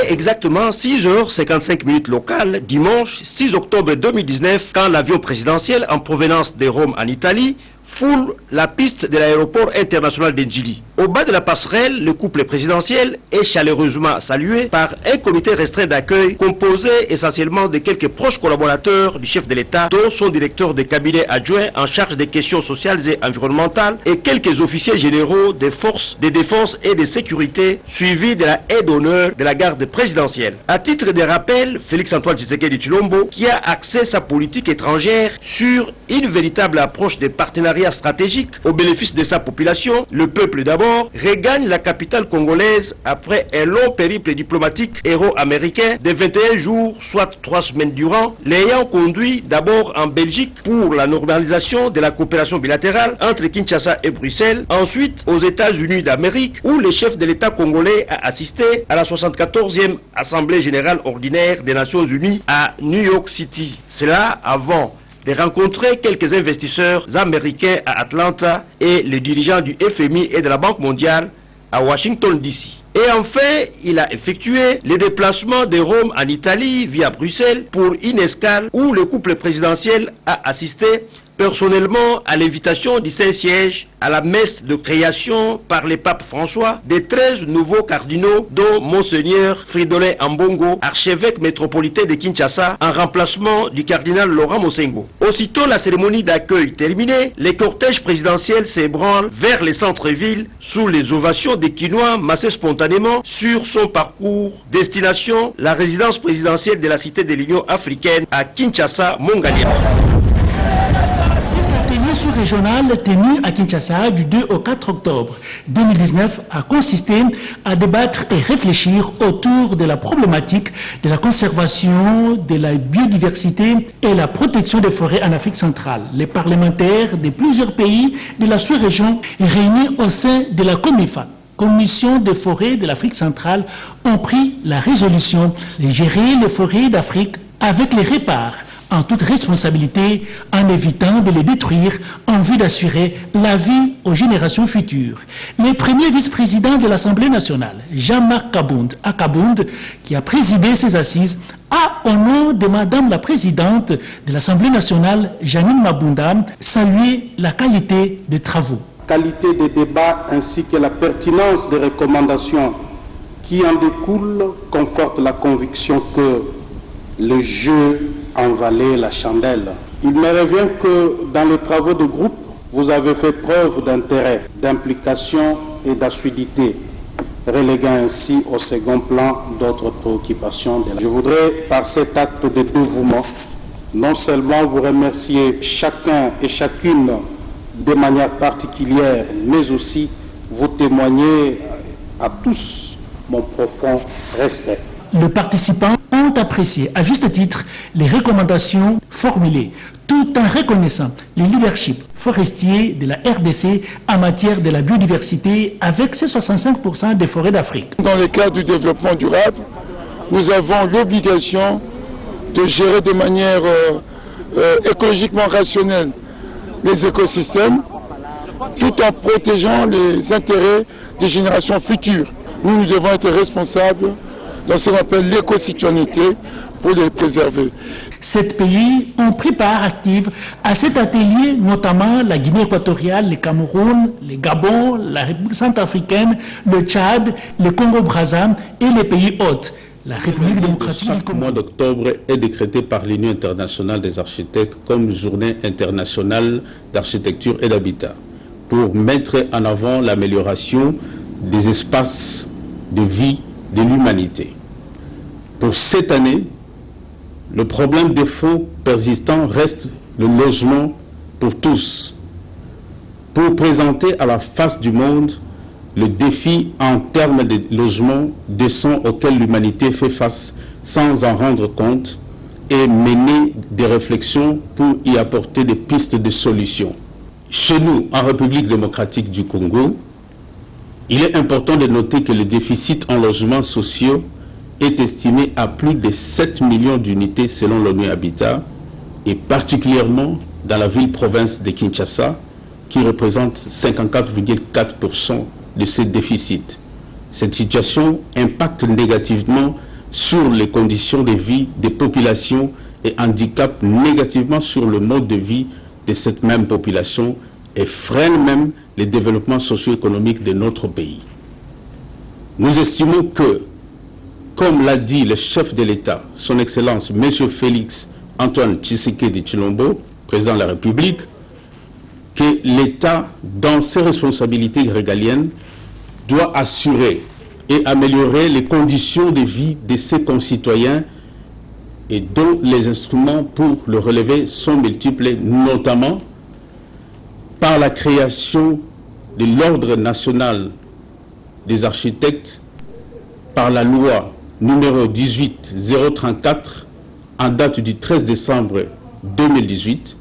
Exactement 6h55 locales, dimanche 6 octobre 2019, quand l'avion présidentiel en provenance de Rome en Italie foule la piste de l'aéroport international d'Engili. Au bas de la passerelle, le couple présidentiel est chaleureusement salué par un comité restreint d'accueil composé essentiellement de quelques proches collaborateurs du chef de l'État, dont son directeur de cabinet adjoint en charge des questions sociales et environnementales et quelques officiers généraux des forces de défense et de sécurité, suivis de la haie d'honneur de la garde présidentielle. À titre de rappel, Félix-Antoine Tshisekedi Tshilombo, qui a axé sa politique étrangère sur une véritable approche de partenariat stratégique au bénéfice de sa population, le peuple d'abord, regagne la capitale congolaise après un long périple diplomatique héros-américain de 21 jours, soit 3 semaines durant, l'ayant conduit d'abord en Belgique pour la normalisation de la coopération bilatérale entre Kinshasa et Bruxelles, ensuite aux États-Unis d'Amérique où le chef de l'État congolais a assisté à la 74e Assemblée générale ordinaire des Nations Unies à New York City. Cela avant de rencontrer quelques investisseurs américains à Atlanta et les dirigeants du FMI et de la Banque mondiale à Washington DC. Et enfin, il a effectué les déplacements de Rome en Italie via Bruxelles pour une escale où le couple présidentiel a assisté personnellement à l'invitation du Saint-Siège à la messe de création par le pape François des 13 nouveaux cardinaux, dont Monseigneur Fridolin Ambongo, archevêque métropolitain de Kinshasa, en remplacement du cardinal Laurent Mosengo. Aussitôt la cérémonie d'accueil terminée, les cortèges présidentiels s'ébranlent vers les centres-villes sous les ovations des Kinois massés spontanément sur son parcours destination la résidence présidentielle de la Cité de l'Union africaine à Kinshasa, Mongalia. Sous-régional tenu à Kinshasa du 2 au 4 octobre 2019 a consisté à débattre et réfléchir autour de la problématique de la conservation de la biodiversité et la protection des forêts en Afrique centrale. Les parlementaires de plusieurs pays de la sous-région réunis au sein de la COMIFA, Commission des forêts de l'Afrique centrale, ont pris la résolution de gérer les forêts d'Afrique avec les réparts en toute responsabilité, en évitant de les détruire en vue d'assurer la vie aux générations futures. Le premier vice-président de l'Assemblée nationale, Jean-Marc Kabound, qui a présidé ces assises, a, au nom de Madame la Présidente de l'Assemblée nationale, Janine Mabunda, salué la qualité des travaux. Qualité des débats ainsi que la pertinence des recommandations qui en découlent confortent la conviction que le jeu en valait la chandelle. Il me revient que dans les travaux de groupe, vous avez fait preuve d'intérêt, d'implication et d'assiduité, reléguant ainsi au second plan d'autres préoccupations. Je voudrais, par cet acte de dévouement, non seulement vous remercier chacun et chacune de manière particulière, mais aussi vous témoigner à tous mon profond respect. Les participants ont apprécié à juste titre les recommandations formulées, tout en reconnaissant le leadership forestier de la RDC en matière de la biodiversité avec ses 65% des forêts d'Afrique. Dans le cadre du développement durable, nous avons l'obligation de gérer de manière écologiquement rationnelle les écosystèmes, tout en protégeant les intérêts des générations futures. Nous devons être responsables dans ce qu'on appelle l'éco-citoyenneté pour les préserver. 7 pays ont pris part active à cet atelier, notamment la Guinée équatoriale, le Cameroun, le Gabon, la République centrafricaine, le Tchad, le Congo-Brazza et les pays hôtes. La République démocratique du Congo. Le mois d'octobre est décrété par l'Union internationale des architectes comme journée internationale d'architecture et d'habitat pour mettre en avant l'amélioration des espaces de vie de l'humanité. Pour cette année, le problème des fonds persistants reste le logement pour tous. Pour présenter à la face du monde le défi en termes de logement décent auquel l'humanité fait face sans en rendre compte et mener des réflexions pour y apporter des pistes de solutions. Chez nous, en République démocratique du Congo, il est important de noter que le déficit en logements sociaux est estimé à plus de 7 millions d'unités selon l'ONU Habitat, et particulièrement dans la ville-province de Kinshasa, qui représente 54,4% de ce déficit. Cette situation impacte négativement sur les conditions de vie des populations et handicape négativement sur le mode de vie de cette même population et freine même le développement socio-économique de notre pays. Nous estimons que, comme l'a dit le chef de l'État, son Excellence M. Félix Antoine Tshisekedi Tshilombo, président de la République, que l'État, dans ses responsabilités régaliennes, doit assurer et améliorer les conditions de vie de ses concitoyens et dont les instruments pour le relever sont multiples, notamment par la création de l'Ordre national des architectes, par la loi numéro 18034 en date du 13 décembre 2018,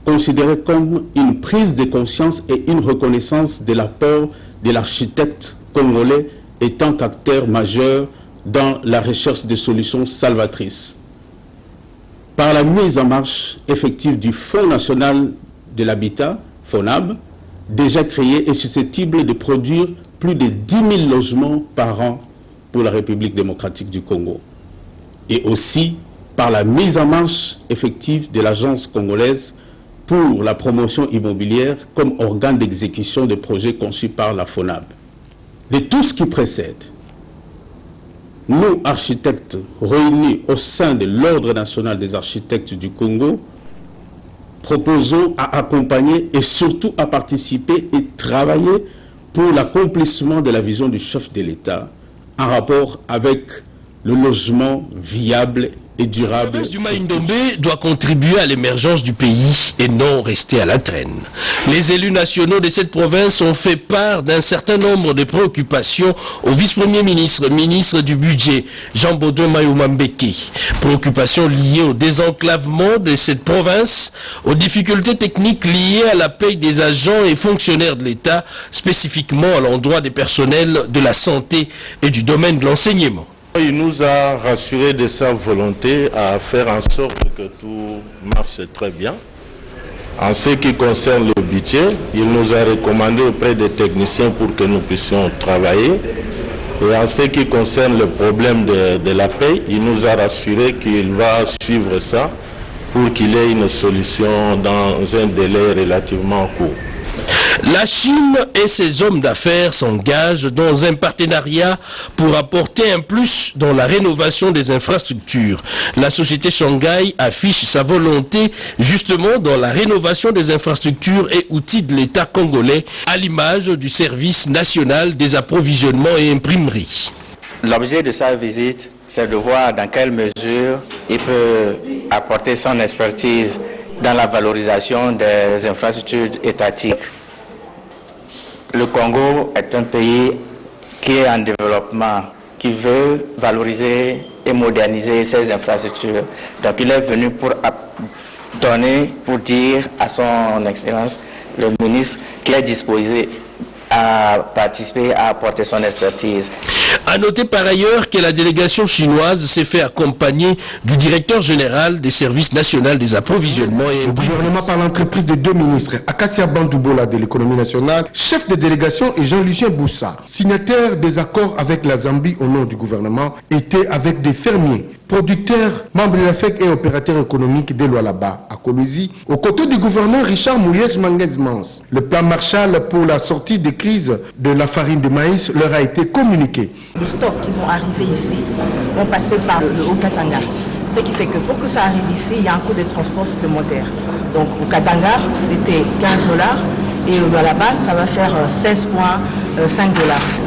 considérée comme une prise de conscience et une reconnaissance de l'apport de l'architecte congolais étant acteur majeur dans la recherche de solutions salvatrices. Par la mise en marche effective du Fonds national de l'habitat, FONHAB, déjà créé et susceptible de produire plus de 10 000 logements par an pour la République démocratique du Congo. Et aussi par la mise en marche effective de l'Agence congolaise pour la promotion immobilière comme organe d'exécution des projets conçus par la FONHAB. De tout ce qui précède, nous, architectes réunis au sein de l'Ordre national des architectes du Congo, proposons à accompagner et surtout à participer et travailler pour l'accomplissement de la vision du chef de l'État en rapport avec le logement viable et durable. La province du Mai-Ndombe doit contribuer à l'émergence du pays et non rester à la traîne. Les élus nationaux de cette province ont fait part d'un certain nombre de préoccupations au vice-premier ministre, ministre du budget, Jean-Baudouin Mayuma-Mbeke. Préoccupations liées au désenclavement de cette province, aux difficultés techniques liées à la paie des agents et fonctionnaires de l'État, spécifiquement à l'endroit des personnels de la santé et du domaine de l'enseignement. Il nous a rassuré de sa volonté à faire en sorte que tout marche très bien. En ce qui concerne le budget, il nous a recommandé auprès des techniciens pour que nous puissions travailler. Et en ce qui concerne le problème de la paie, il nous a rassuré qu'il va suivre ça pour qu'il ait une solution dans un délai relativement court. La Chine et ses hommes d'affaires s'engagent dans un partenariat pour apporter un plus dans la rénovation des infrastructures. La société Shanghai affiche sa volonté justement dans la rénovation des infrastructures et outils de l'État congolais à l'image du service national des approvisionnements et imprimeries. L'objet de sa visite, c'est de voir dans quelle mesure il peut apporter son expertise dans la valorisation des infrastructures étatiques. Le Congo est un pays qui est en développement, qui veut valoriser et moderniser ses infrastructures. Donc il est venu pour dire à son Excellence, le ministre, qu'il est disposé à participer, à apporter son expertise. A noter par ailleurs que la délégation chinoise s'est fait accompagner du directeur général des services nationaux des approvisionnements et le gouvernement par l'entreprise de deux ministres, Akassia Bandoubola de l'économie nationale, chef de délégation, et Jean-Lucien Boussa, signataire des accords avec la Zambie au nom du gouvernement, était avec des fermiers, producteurs, membres de la FEC et opérateurs économiques de Lualaba à Kolwezi, aux côtés du gouverneur Richard Mouyej Manguez-Mans. Le plan Marshall pour la sortie des crises de la farine de maïs leur a été communiqué. Les stocks qui vont arriver ici vont passer par le Haut-Katanga. Ce qui fait que pour que ça arrive ici, il y a un coût de transport supplémentaire. Donc au Katanga, c'était $15 et là-bas, ça va faire 16,5 $.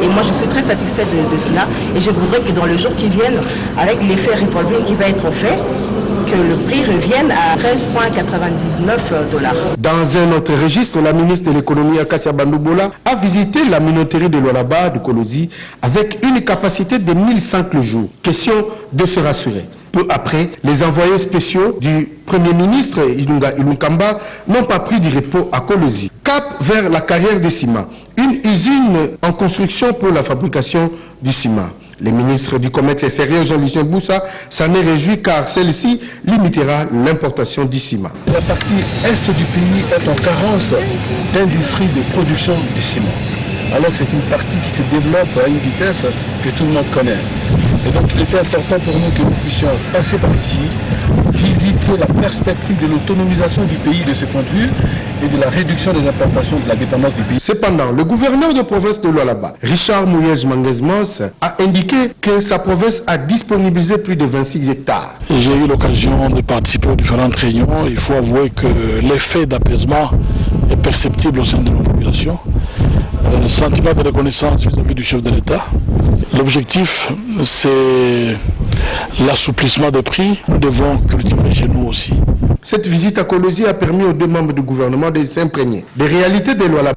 Et moi, je suis très satisfaite de cela et je voudrais que dans les jours qui viennent, avec l'effet revolving qui va être fait, que le prix revienne à $13,99. Dans un autre registre, la ministre de l'économie Akassia Bandoubola a visité la minoterie de Lualaba de Kolwezi avec une capacité de 1100 le jour. Question de se rassurer. Peu après, les envoyés spéciaux du Premier ministre Ilunga Ilunkamba n'ont pas pris du repos à Kolwezi. Cap vers la carrière de ciment, une usine en construction pour la fabrication du ciment. Le ministre du Commerce extérieur Jean-Lucien Boussa s'en est réjoui car celle-ci limitera l'importation du ciment. La partie est du pays est en carence d'industrie de production du ciment, alors que c'est une partie qui se développe à une vitesse que tout le monde connaît. Et donc il était important pour nous que nous puissions passer par ici, visiter la perspective de l'autonomisation du pays de ce point de vue et de la réduction des importations de la dépendance du pays. Cependant, le gouverneur de province de Lualaba, Richard Mouyej Manguez-Mons, a indiqué que sa province a disponibilisé plus de 26 hectares. J'ai eu l'occasion de participer aux différentes réunions. Il faut avouer que l'effet d'apaisement est perceptible au sein de nos populations. Un sentiment de reconnaissance vis-à-vis du chef de l'État. L'objectif, c'est l'assouplissement des prix. Nous devons cultiver chez nous aussi. Cette visite à Kolosi a permis aux deux membres du gouvernement de s'imprégner des réalités de Lualaba.